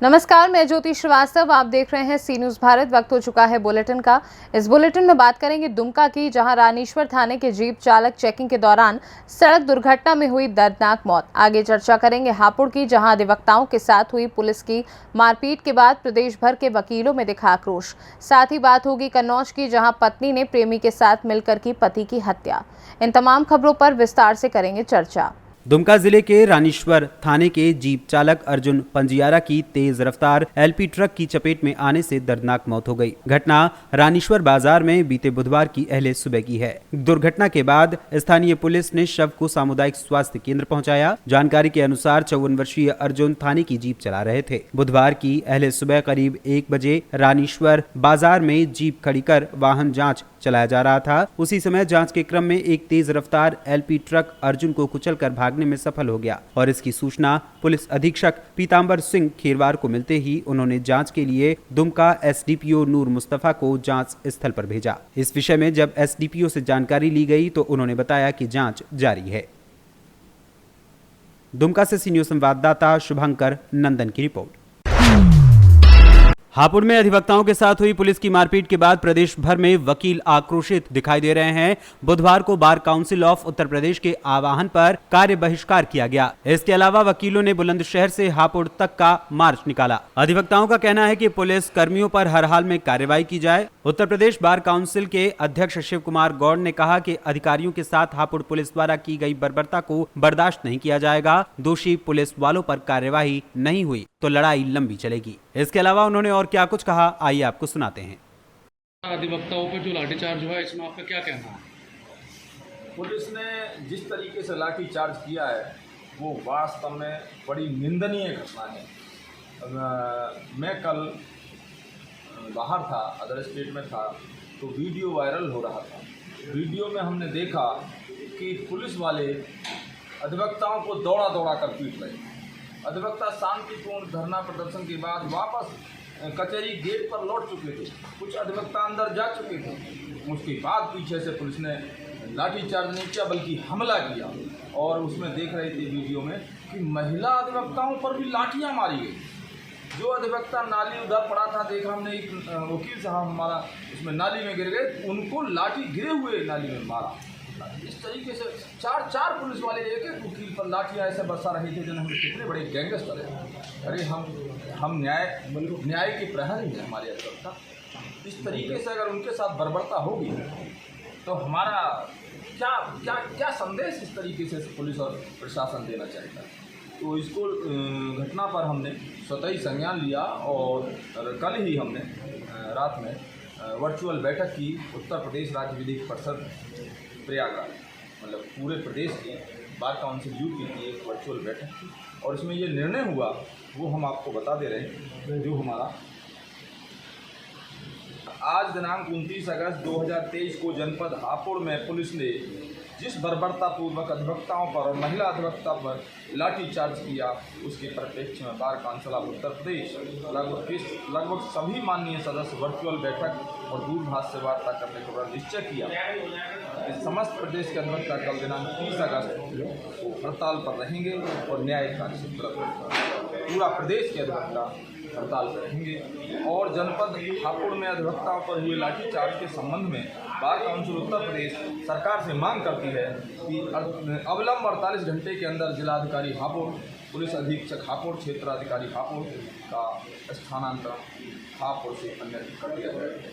नमस्कार, मैं ज्योति श्रीवास्तव। आप देख रहे हैं सी न्यूज़ भारत। वक्त हो चुका है बुलेटिन का। इस बुलेटिन में बात करेंगे दुमका की, जहां रानीश्वर थाने के जीप चालक चेकिंग के दौरान सड़क दुर्घटना में हुई दर्दनाक मौत। आगे चर्चा करेंगे हापुड़ की, जहां अधिवक्ताओं के साथ हुई पुलिस की मारपीट के बाद प्रदेश भर के वकीलों में दिखा आक्रोश। साथ ही बात होगी कन्नौज की, जहाँ पत्नी ने प्रेमी के साथ मिलकर की पति की हत्या। इन तमाम खबरों पर विस्तार से करेंगे चर्चा। दुमका जिले के रानीश्वर थाने के जीप चालक अर्जुन पंजियारा की तेज रफ्तार एलपी ट्रक की चपेट में आने से दर्दनाक मौत हो गई। घटना रानीश्वर बाजार में बीते बुधवार की अहले सुबह की है। दुर्घटना के बाद स्थानीय पुलिस ने शव को सामुदायिक स्वास्थ्य केंद्र पहुंचाया। जानकारी के अनुसार 54 वर्षीय अर्जुन थाने की जीप चला रहे थे। बुधवार की अहले सुबह करीब 1 बजे रानीश्वर बाजार में जीप खड़ी कर वाहन जाँच चलाया जा रहा था। उसी समय जांच के क्रम में एक तेज रफ्तार एलपी ट्रक अर्जुन को कुचलकर भागने में सफल हो गया और इसकी सूचना पुलिस अधीक्षक पीतांबर सिंह खेरवार को मिलते ही उन्होंने जांच के लिए दुमका एसडीपीओ नूर मुस्तफा को जांच स्थल पर भेजा। इस विषय में जब एसडीपीओ से जानकारी ली गई तो उन्होंने बताया कि जांच जारी है। दुमका से सी न्यूज़ संवाददाता शुभंकर नंदन की रिपोर्ट। हापुड़ में अधिवक्ताओं के साथ हुई पुलिस की मारपीट के बाद प्रदेश भर में वकील आक्रोशित दिखाई दे रहे हैं। बुधवार को bar council of Uttar Pradesh के आह्वान पर कार्य बहिष्कार किया गया। इसके अलावा वकीलों ने बुलंदशहर से हापुड़ तक का मार्च निकाला। अधिवक्ताओं का कहना है कि पुलिस कर्मियों पर हर हाल में कार्रवाई की जाए। उत्तर प्रदेश बार काउंसिल के अध्यक्ष शिव कुमार गौड़ ने कहा कि अधिकारियों के साथ हापुड़ पुलिस द्वारा की गई बर्बरता को बर्दाश्त नहीं किया जाएगा। दोषी पुलिस वालों पर कार्यवाही नहीं हुई तो लड़ाई लंबी चलेगी। इसके अलावा उन्होंने और क्या कुछ कहा, आइए आपको सुनाते हैं। अधिवक्ताओं पर जो लाठीचार्ज हुआ है, इसमें आपका क्या कहना है? पुलिस ने जिस तरीके से लाठीचार्ज किया है वो वास्तव में बड़ी निंदनीय घटना है। मैं कल बाहर था, अदर स्टेट में था, तो वीडियो वायरल हो रहा था। वीडियो में हमने देखा कि पुलिस वाले अधिवक्ताओं को दौड़ा दौड़ा कर पीट रहे। अधिवक्ता शांतिपूर्ण धरना प्रदर्शन के बाद वापस कचहरी गेट पर लौट चुके थे। कुछ अधिवक्ता अंदर जा चुके थे। उसके बाद पीछे से पुलिस ने लाठीचार्ज नहीं किया बल्कि हमला किया। और उसमें देख रहे थे वीडियो में कि महिला अधिवक्ताओं पर भी लाठियां मारी गई। जो अधिवक्ता नाली उधर पड़ा था, देखा हमने, एक वकील साहब हमारा उसमें नाली में गिर गए, उनको लाठी गिरे हुए नाली में मारा। इस तरीके से चार पुलिस वाले एक वकील पर लाठियाँ ऐसे बरसा रहे थे जिन्हें हम कितने बड़े गैंगस्टर हैं। अरे हम न्याय के प्रहरी हैं हमारे अधिवक्ता। इस तरीके से अगर उनके साथ बर्बरता होगी तो हमारा क्या संदेश इस तरीके से पुलिस और प्रशासन देना चाहेगा। तो इसको घटना पर हमने स्वतः ही संज्ञान लिया और कल ही हमने रात में वर्चुअल बैठक की। उत्तर प्रदेश राज्य विधिक परिषद प्रयागराज, मतलब पूरे प्रदेश की बार काउंसिल यूपी की एक वर्चुअल बैठक थी और इसमें ये निर्णय हुआ, वो हम आपको बता दे रहे हैं। जो हमारा आज दिनांक 29 अगस्त 2023 को जनपद हापुड़ में पुलिस ने जिस बर्बरतापूर्वक अधिवक्ताओं पर और महिला अधिवक्ता पर लाठीचार्ज किया, उसके परिप्रेक्ष्य में bar council of Uttar Pradesh लगभग सभी माननीय सदस्य वर्चुअल बैठक और दूरभाष से वार्ता करने का निश्चय किया कि समस्त प्रदेश के अधिवक्ता कल दिनांक 30 अगस्त को हड़ताल पर रहेंगे और न्याय कार्य से पूरा प्रदेश के अधिवक्ता हड़ताल पर रहेंगे। और जनपद हापुड़ में अधिवक्ताओं पर हुए लाठीचार्ज के संबंध में बार काउंसिल उत्तर प्रदेश सरकार से मांग करती है कि अविलंब 48 घंटे के अंदर जिलाधिकारी हापुड़, पुलिस अधीक्षक हापुड़, क्षेत्राधिकारी हापुड़ का स्थानांतरण हापुड़ से अन्य कर दिया जाए।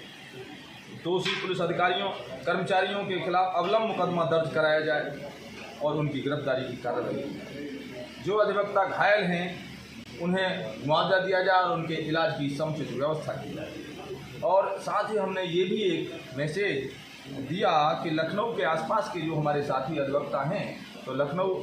दोषी पुलिस अधिकारियों कर्मचारियों के खिलाफ अविलंब मुकदमा दर्ज कराया जाए और उनकी गिरफ्तारी की कार्रवाई की जाए। जो अधिवक्ता घायल हैं उन्हें मुआवजा दिया जाए और उनके इलाज की समुचित व्यवस्था की जाए। और साथ ही हमने ये भी एक मैसेज दिया कि लखनऊ के आसपास के जो हमारे साथी अधिवक्ता हैं, तो लखनऊ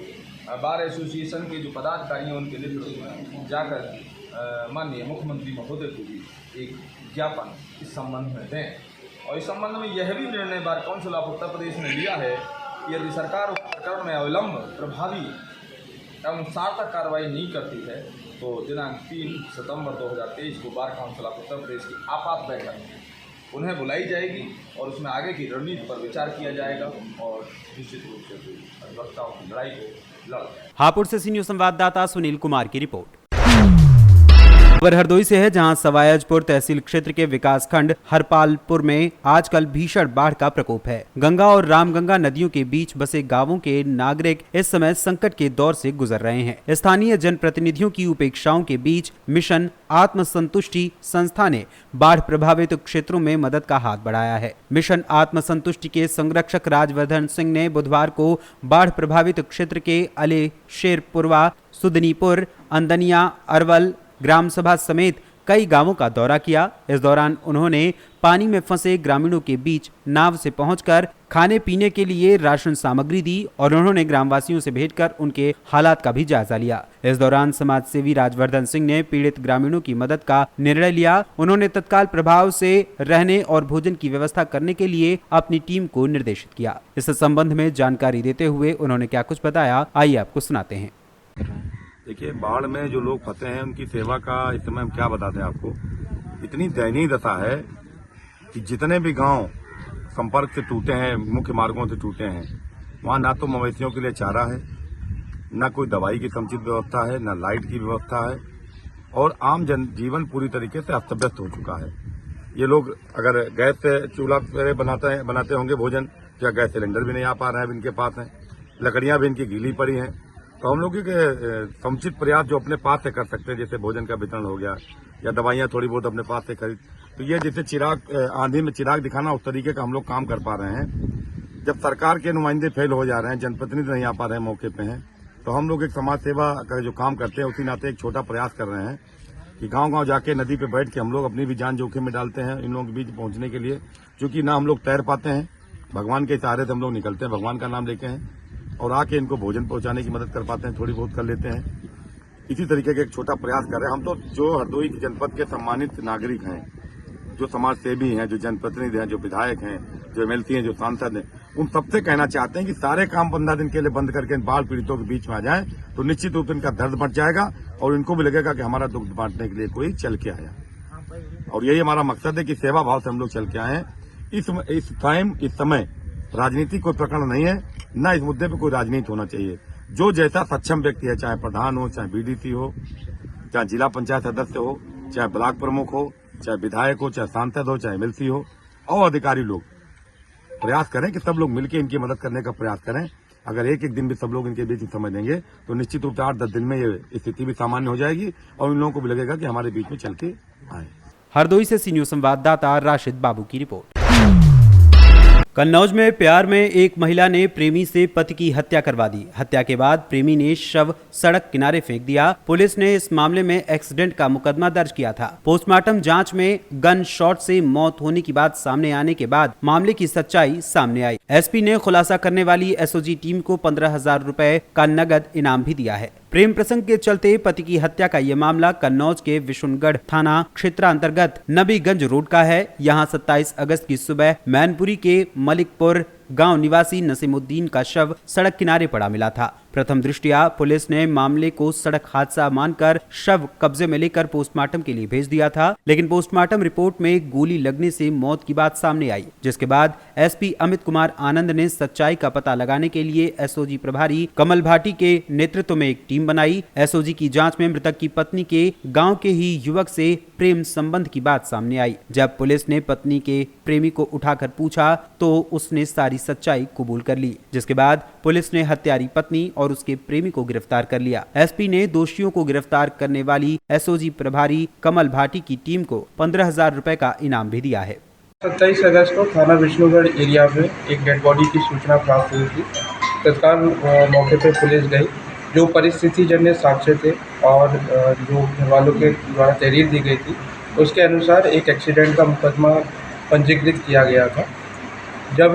बार एसोसिएशन के जो पदाधिकारी हैं उनके नेतृत्व में जाकर माननीय मुख्यमंत्री महोदय को भी एक ज्ञापन इस संबंध में दें। और इस संबंध में यह भी निर्णय bar council of Uttar Pradesh ने लिया है कि यदि सरकार उस प्रकरण में अविलंब, प्रभावी एवं सार्थक कार्रवाई नहीं करती है तो दिनांक 3 सितंबर 2023 को bar council of Uttar Pradesh की आपात बैठक उन्हें बुलाई जाएगी और उसमें आगे की रणनीति पर विचार किया जाएगा और निश्चित रूप से अधिवक्ताओं की लड़ाई को लड़। हापुड़ से सी न्यूज़ संवाददाता सुनील कुमार की रिपोर्ट। खबर हरदोई से है, जहां सवायजपुर तहसील क्षेत्र के विकासखंड हरपालपुर में आजकल भीषण बाढ़ का प्रकोप है। गंगा और रामगंगा नदियों के बीच बसे गांवों के नागरिक इस समय संकट के दौर से गुजर रहे हैं। स्थानीय जनप्रतिनिधियों की उपेक्षाओं के बीच मिशन आत्मसंतुष्टि संस्था ने बाढ़ प्रभावित क्षेत्रों में मदद का हाथ बढ़ाया है। मिशन आत्मसंतुष्टि के संरक्षक राजवर्धन सिंह ने बुधवार को बाढ़ प्रभावित क्षेत्र के अले शेरपुरवा, सुदनीपुर, अंदनिया, अरवल ग्राम सभा समेत कई गांवों का दौरा किया। इस दौरान उन्होंने पानी में फंसे ग्रामीणों के बीच नाव से पहुंचकर खाने पीने के लिए राशन सामग्री दी और उन्होंने ग्रामवासियों से भेंट कर उनके हालात का भी जायजा लिया। इस दौरान समाज सेवी राजवर्धन सिंह ने पीड़ित ग्रामीणों की मदद का निर्णय लिया। उन्होंने तत्काल प्रभाव से रहने और भोजन की व्यवस्था करने के लिए अपनी टीम को निर्देशित किया। इस संबंध में जानकारी देते हुए उन्होंने क्या कुछ बताया, आइए आपको सुनाते हैं। देखिए, बाढ़ में जो लोग फंसे हैं उनकी सेवा का इस समय हम क्या बताते हैं आपको। इतनी दयनीय दशा है कि जितने भी गांव संपर्क से टूटे हैं, मुख्य मार्गों से टूटे हैं, वहां ना तो मवेशियों के लिए चारा है, न कोई दवाई की समुचित व्यवस्था है, न लाइट की व्यवस्था है और आम जनजीवन पूरी तरीके से अस्त व्यस्त हो चुका है। ये लोग अगर गैस से चूल्हा पे बनाते होंगे भोजन, या गैस सिलेंडर भी नहीं आ पा रहा है इनके पास है, लकड़ियां भी इनकी गीली पड़ी हैं। तो हम लोग के समुचित प्रयास जो अपने पास से कर सकते हैं, जैसे भोजन का वितरण हो गया या दवाइयां थोड़ी बहुत अपने पास से खरीद, तो ये जैसे चिराग आंधी में चिराग दिखाना, उस तरीके का हम लोग काम कर पा रहे हैं। जब सरकार के नुमाइंदे फेल हो जा रहे हैं, जनप्रतिनिधि नहीं आ पा रहे हैं मौके पे हैं, तो हम लोग एक समाज सेवा का जो काम करते हैं उसी नाते एक छोटा प्रयास कर रहे हैं कि गांव-गांव जाके नदी पे बैठ के हम लोग अपनी भी जान जोखिम में डालते हैं इन लोगों के बीच पहुंचने के लिए। क्योंकि ना हम लोग तैर पाते हैं, भगवान के सहारे से हम लोग निकलते हैं, भगवान का नाम लेके हैं और आके इनको भोजन पहुंचाने की मदद कर पाते हैं, थोड़ी बहुत कर लेते हैं। इसी तरीके का एक छोटा प्रयास कर रहे हैं। हम तो जो हरदोई जनपद के सम्मानित नागरिक हैं, जो समाज सेवी हैं, जो जनप्रतिनिधि हैं, जो विधायक हैं, जो एमएलसी हैं, जो सांसद हैं, उन सबसे कहना चाहते हैं कि सारे काम 15 दिन के लिए बंद करके बाढ़ पीड़ितों के बीच में आ जाएं, तो निश्चित रूप से इनका दर्द बढ़ जाएगा और इनको भी लगेगा कि हमारा दुख बांटने के लिए कोई चल के आया। और यही हमारा मकसद है कि सेवा भाव से हम लोग चल के आए हैं। इस समय राजनीति कोई प्रकरण नहीं है, न इस मुद्दे पे कोई राजनीति होना चाहिए। जो जैसा सक्षम व्यक्ति है, चाहे प्रधान हो, चाहे बीडीसी हो, चाहे जिला पंचायत सदस्य हो, चाहे ब्लॉक प्रमुख हो, चाहे विधायक हो, चाहे सांसद हो, चाहे एमएलसी हो और अधिकारी लोग प्रयास करें कि सब लोग मिलकर इनकी मदद करने का प्रयास करें। अगर एक एक दिन भी सब लोग इनके बीच में समय देंगे तो निश्चित रूप से 8-10 दिन में ये स्थिति भी सामान्य हो जाएगी और इन लोगों को भी लगेगा कि हमारे बीच में चल के आए। हरदोई से सी न्यूज संवाददाता राशिद बाबू की रिपोर्ट। कन्नौज में प्यार में एक महिला ने प्रेमी से पति की हत्या करवा दी। हत्या के बाद प्रेमी ने शव सड़क किनारे फेंक दिया। पुलिस ने इस मामले में एक्सीडेंट का मुकदमा दर्ज किया था। पोस्टमार्टम जांच में गन शॉट से मौत होने की बात सामने आने के बाद मामले की सच्चाई सामने आई। एसपी ने खुलासा करने वाली एसओजी टीम को 15,000 रुपए का नगद इनाम भी दिया है। प्रेम प्रसंग के चलते पति की हत्या का यह मामला कन्नौज के विशुनगढ़ थाना क्षेत्र अंतर्गत नबीगंज रोड का है। यहां 27 अगस्त की सुबह मैनपुरी के मलिकपुर गांव निवासी नसीमुद्दीन का शव सड़क किनारे पड़ा मिला था। प्रथम दृष्टया पुलिस ने मामले को सड़क हादसा मानकर शव कब्जे में लेकर पोस्टमार्टम के लिए भेज दिया था, लेकिन पोस्टमार्टम रिपोर्ट में गोली लगने से मौत की बात सामने आई, जिसके बाद एसपी अमित कुमार आनंद ने सच्चाई का पता लगाने के लिए एसओजी प्रभारी कमल भाटी के नेतृत्व में एक टीम बनाई। एसओजी की जांच में मृतक की पत्नी के गाँव के ही युवक से प्रेम संबंध की बात सामने आई। जब पुलिस ने पत्नी के प्रेमी को उठाकर पूछा तो उसने सारी सच्चाई कबूल कर ली, जिसके बाद पुलिस ने हत्यारी पत्नी और उसके प्रेमी को गिरफ्तार कर लिया। एसपी ने दोषियों को गिरफ्तार करने वाली एसओजी प्रभारी कमल भाटी की टीम को 15,000 रुपए का इनाम भी दिया है। 27 अगस्त को थाना विष्णुगढ़ एरिया में एक डेड बॉडी की सूचना प्राप्त हुई थी। तत्काल मौके पर पुलिस गई। जो परिस्थिति जन्य साक्ष्य थे और जो घर वालों के द्वारा तहरीर दी गई थी, उसके अनुसार एक एक्सीडेंट का मुकदमा पंजीकृत किया गया था। जब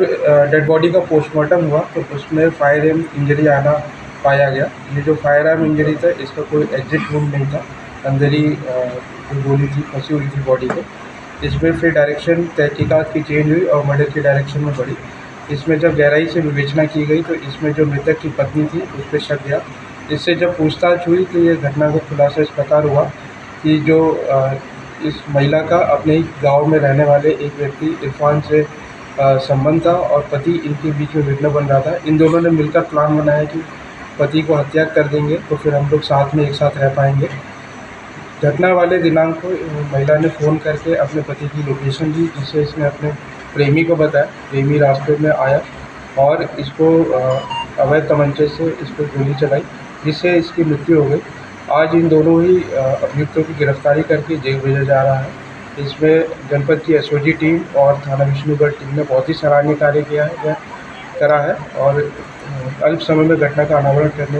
डेड बॉडी का पोस्टमार्टम हुआ तो उसमें फायर आर्म इंजरी आना पाया गया। ये जो फायर आर्म इंजरी था, इसका कोई एग्जिट वुंड नहीं था, अंदर ही गोली थी फंसी हुई थी बॉडी को। इसमें फिर डायरेक्शन तहकीकात की चेंज हुई और मर्डर की डायरेक्शन में बढ़ी। इसमें जब गहराई से विवेचना की गई तो इसमें जो मृतक की पत्नी थी उस पर शक गया। इससे जब पूछताछ हुई तो ये घटना का खुलासा इस प्रकार हुआ कि जो इस महिला का अपने ही गाँव में रहने वाले एक व्यक्ति इरफान से संबंध था और पति इनके बीच में विघ्न बन रहा था। इन दोनों ने मिलकर प्लान बनाया कि पति को हत्या कर देंगे तो फिर हम लोग साथ में एक साथ रह पाएंगे। घटना वाले दिनांक को महिला ने फ़ोन करके अपने पति की लोकेशन दी, जिससे इसने अपने प्रेमी को बताया। प्रेमी रास्ते में आया और इसको अवैध तमंचे से इस पर गोली चलाई, जिससे इसकी मृत्यु हो गई। आज इन दोनों ही अभियुक्तों की गिरफ्तारी करके जेल भेजा जा रहा है। इसमें जनपद की एसओजी टीम और थाना विष्णुगढ़ टीम ने बहुत ही सराहनीय कार्य करा है और अल्प समय में घटना का अनावरण करने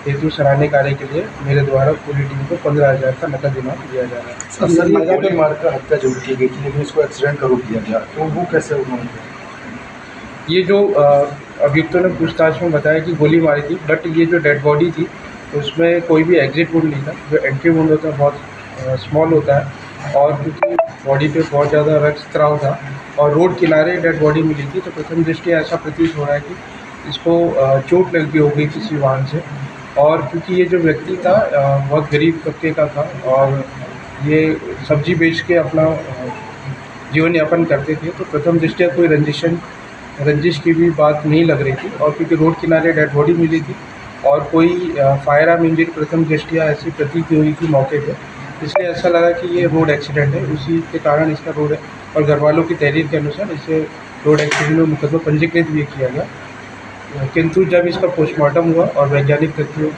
हेतु सराहनीय कार्य के लिए मेरे द्वारा पूरी टीम को 15,000 का नकद इनाम दिया जा रहा है। सर, ये गोली मारकर हत्या जरूर की गई थी, लेकिन इसको एक्सीडेंट का रूप दिया गया, तो वो कैसे उन्होंने? ये जो अभियुक्तों ने पूछताछ में बताया कि गोली मारी थी, बट ये जो डेड बॉडी थी उसमें कोई भी एग्जिट वुंड नहीं था। जो एंट्री वुंड होता है बहुत स्मॉल होता है और क्योंकि बॉडी पे बहुत ज़्यादा रक्तस्राव था और रोड किनारे डेड बॉडी मिली थी, तो प्रथम दृष्टया ऐसा प्रतीत हो रहा है कि इसको चोट लगी हो गई किसी वाहन से। और क्योंकि ये जो व्यक्ति था बहुत गरीब तबके का था और ये सब्जी बेच के अपना जीवन यापन करते थे, तो प्रथम दृष्टया कोई रंजिश की भी बात नहीं लग रही थी। और क्योंकि रोड किनारे डेड बॉडी मिली थी और कोई फायर आर्म इंजरी प्रथम दृष्टया ऐसी प्रतीत हुई थी मौके पे, इसलिए ऐसा लगा कि ये रोड एक्सीडेंट है, उसी के कारण इसका रोड है। और घर वालों की तहरीर के अनुसार इसे रोड एक्सीडेंट में मुकदमा पंजीकृत भी किया गया। किंतु जब इसका पोस्टमार्टम हुआ और वैज्ञानिक तथ्यों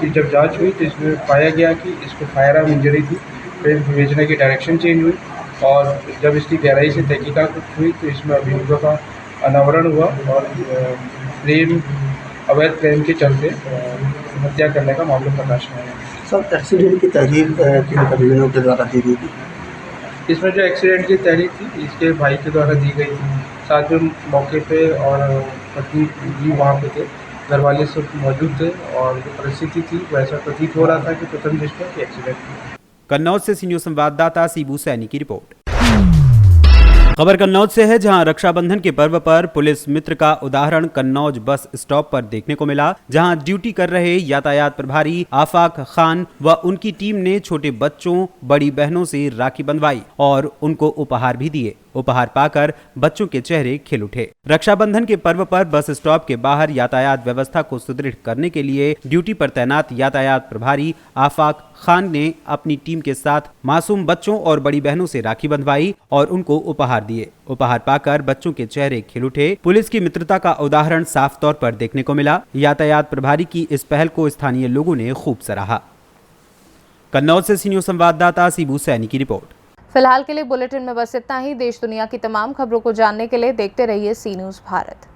की जब जांच हुई तो इसमें पाया गया कि इसको फायर आर्म इंजरी थी। फिर भेजने की डायरेक्शन चेंज हुई और जब इसकी गहराई से तहकीकात हुई तो इसमें अभियुक्तों का अनावरण हुआ और अवैध प्रेम के चलते हत्या करने का मामला प्रकाश में आया। सर, एक्सीडेंट की तहरीर किन परिजनों के द्वारा दी गई थी? इसमें जो एक्सीडेंट की तहरीर थी इसके भाई के द्वारा दी गई थी। साथ में मौके पे और पत्नी भी वहाँ पे थे, घर वाले सब मौजूद थे और जो परिस्थिति थी वैसा प्रतीत हो रहा था कि प्रथम दृष्टया कि एक्सीडेंट थी। कन्नौज से सीनियर संवाददाता सीबू सैनी की रिपोर्ट। खबर कन्नौज से है, जहां रक्षाबंधन के पर्व पर पुलिस मित्र का उदाहरण कन्नौज बस स्टॉप पर देखने को मिला, जहां ड्यूटी कर रहे यातायात प्रभारी आफाक खान व उनकी टीम ने छोटे बच्चों बड़ी बहनों से राखी बंधवाई और उनको उपहार भी दिए। उपहार पाकर बच्चों के चेहरे खिल उठे। रक्षाबंधन के पर्व पर बस स्टॉप के बाहर यातायात व्यवस्था को सुदृढ़ करने के लिए ड्यूटी पर तैनात यातायात प्रभारी आफाक खान ने अपनी टीम के साथ मासूम बच्चों और बड़ी बहनों से राखी बंधवाई और उनको उपहार दिए। उपहार पाकर बच्चों के चेहरे खिल उठे। पुलिस की मित्रता का उदाहरण साफ तौर पर देखने को मिला। यातायात प्रभारी की इस पहल को स्थानीय लोगों ने खूब सराहा। कन्नौज से सीनियर संवाददाता सीबू सैनी की रिपोर्ट। फिलहाल के लिए बुलेटिन में बस इतना ही। देश दुनिया की तमाम खबरों को जानने के लिए देखते रहिए सी न्यूज़ भारत।